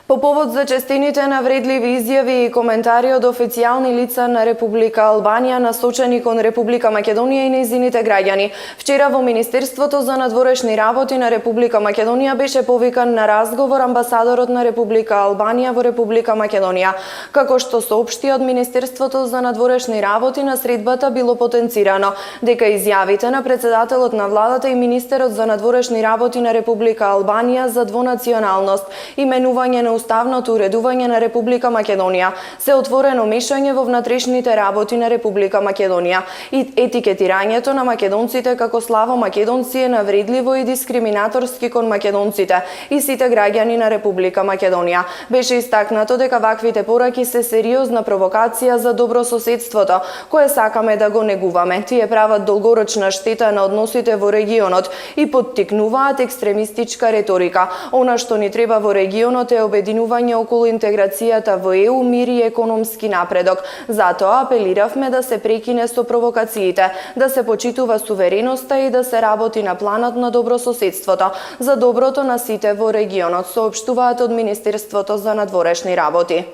По повод зачестените навредливи изјави и коментари од официјални лица на Република Албанија насочени кон Република Македонија и нејзините граѓани, вчера во Министерството за надворешни работи на Република Македонија беше повикан на разговор амбасадорот на Република Албанија во Република Македонија. Како што соопшти од Министерството за надворешни работи, на средбата било потенцирано дека изјавите на председателот на владата и министерот за надворешни работи на Република Албанија за двонационалност, именување на уставното уредување на Република Македонија, се отворено мешање во внатрешните работи на Република Македонија и етикетирањето на македонците како славо македонци е навредливо и дискриминаторски кон македонците и сите граѓани на Република Македонија. Беше истакнато дека ваквите пораки се сериозна провокација за добрососедството, кое сакаме да го негуваме. Тие прават долгорочна штета на односите во регионот и поттикнуваат екстремистичка реторика. Она што ни треба во регионот е обединување околу интеграцијата во ЕУ, мир и економски напредок. Затоа апелиравме да се прекине со провокациите, да се почитува сувереноста и да се работи на планот на добрососедството за доброто на сите во регионот, соопштуваат од Министерството за надворешни работи.